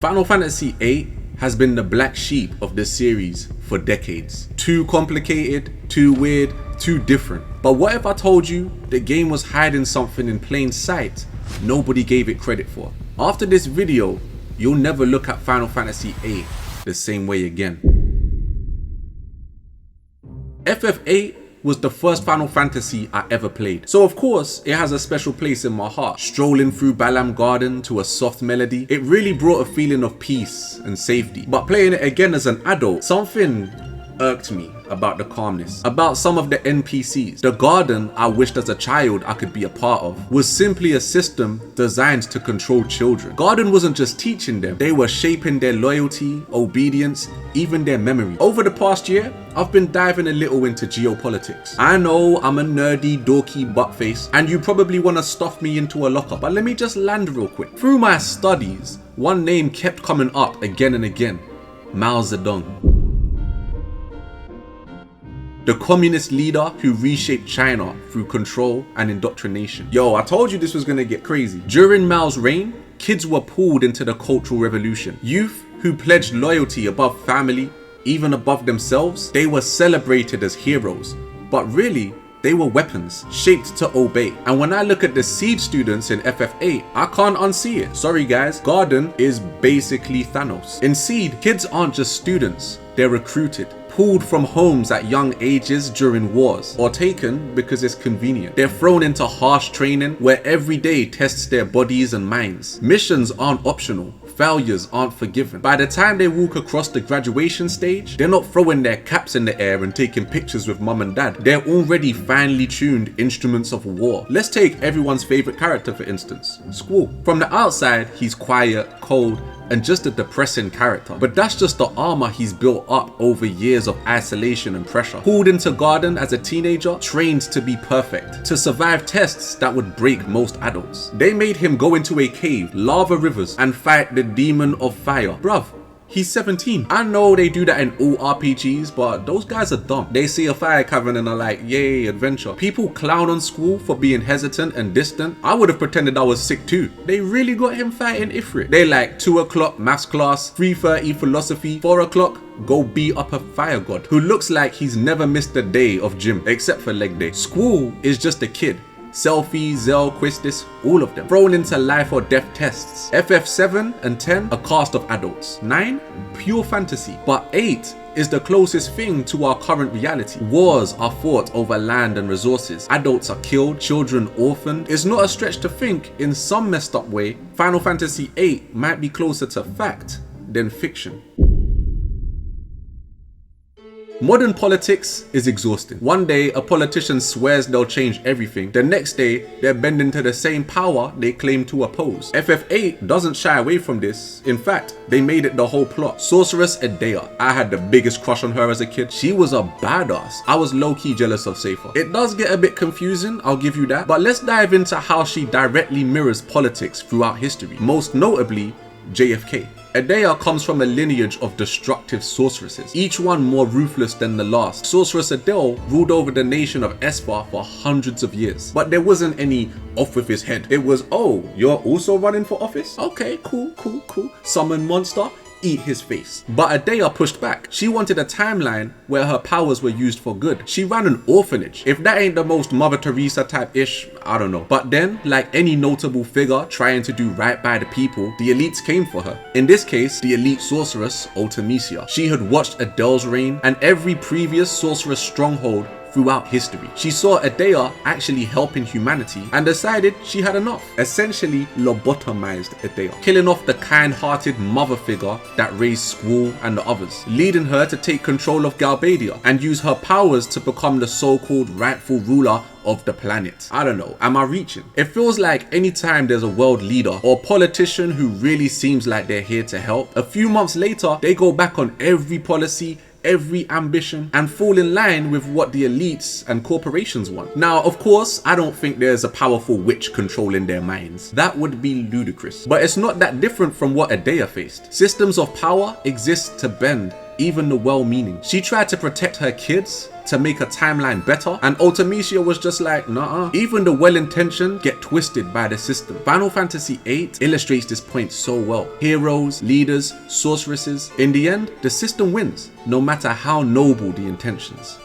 Final Fantasy VIII has been the black sheep of this series for decades. Too complicated, too weird, too different. But what if I told you the game was hiding something in plain sight nobody gave it credit for? After this video, you'll never look at Final Fantasy VIII the same way again. FF8 was the first Final Fantasy I ever played, so of course it has a special place in my heart. Strolling through Balam Garden to a soft melody, it really brought a feeling of peace and safety. But playing it again as an adult, something irked me about the calmness, about some of the NPCs. The garden I wished as a child I could be a part of was simply a system designed to control children. Garden wasn't just teaching them, they were shaping their loyalty, obedience, even their memory. Over the past year, I've been diving a little into geopolitics. I know I'm a nerdy, dorky buttface, and you probably want to stuff me into a locker, but let me just land real quick. Through my studies, one name kept coming up again and again: Mao Zedong. The communist leader who reshaped China through control and indoctrination. Yo, I told you this was gonna get crazy. During Mao's reign, kids were pulled into the Cultural Revolution. Youth who pledged loyalty above family, even above themselves, they were celebrated as heroes. But really, they were weapons, shaped to obey. And when I look at the Siege students in FF8, I can't unsee it. Sorry guys, Garden is basically Thanos. In Siege, kids aren't just students, they're recruited, pulled from homes at young ages during wars, or taken because it's convenient. They're thrown into harsh training where every day tests their bodies and minds. Missions aren't optional. Failures aren't forgiven. By the time they walk across the graduation stage, they're not throwing their caps in the air and taking pictures with mum and dad. They're already finely tuned instruments of war. Let's take everyone's favorite character for instance, Squall. From the outside, he's quiet, cold, and just a depressing character. But that's just the armor he's built up over years of isolation and pressure. Pulled into Garden as a teenager, trained to be perfect, to survive tests that would break most adults. They made him go into a cave, lava rivers, and fight the demon of fire. Bruv, he's 17. I know they do that in all RPGs, but those guys are dumb. They see a fire cavern and are like, yay, adventure. People clown on Squall for being hesitant and distant. I would have pretended I was sick too. They really got him fighting Ifrit. They like 2 o'clock maths class, 3:30 philosophy, 4 o'clock go beat up a fire god who looks like he's never missed a day of gym except for leg day. Squall is just a kid. Selfie, Zell, Quistis, all of them thrown into life or death tests. FF7 and 10, a cast of adults. 9, pure fantasy. But 8 is the closest thing to our current reality. Wars are fought over land and resources. Adults are killed, children orphaned. It's not a stretch to think, in some messed up way, Final Fantasy VIII might be closer to fact than fiction. Modern politics is exhausting. One day, a politician swears they'll change everything. The next day, they're bending to the same power they claim to oppose. FF8 doesn't shy away from this. In fact, they made it the whole plot. Sorceress Edea. I had the biggest crush on her as a kid. She was a badass. I was low-key jealous of Safer. It does get a bit confusing, I'll give you that. But let's dive into how she directly mirrors politics throughout history. Most notably, JFK. Edea comes from a lineage of destructive sorceresses, each one more ruthless than the last. Sorceress Edea ruled over the nation of Esper for hundreds of years. But there wasn't any off with his head. It was, oh, you're also running for office? Okay, cool. Summon monster, eat his face. But Edea pushed back. She wanted a timeline where her powers were used for good. She ran an orphanage. If that ain't the most Mother Teresa type-ish, I don't know. But then, like any notable figure trying to do right by the people, the elites came for her. In this case, the elite sorceress, Ultimisia. She had watched Edel's reign and every previous sorceress stronghold throughout history. She saw Edea actually helping humanity and decided she had enough. Essentially lobotomized Edea, killing off the kind-hearted mother figure that raised Squall and the others, leading her to take control of Galbadia and use her powers to become the so-called rightful ruler of the planet. I don't know, am I reaching? It feels like anytime there's a world leader or politician who really seems like they're here to help, a few months later they go back on every policy, every ambition, and fall in line with what the elites and corporations want. Now, of course, I don't think there's a powerful witch controlling their minds. That would be ludicrous. But it's not that different from what Edea faced. Systems of power exist to bend even the well-meaning. She tried to protect her kids, to make a timeline better, and Ultimecia was just like, nah. Even the well-intentioned get twisted by the system. Final Fantasy VIII illustrates this point so well. Heroes, leaders, sorceresses. In the end, the system wins, no matter how noble the intentions.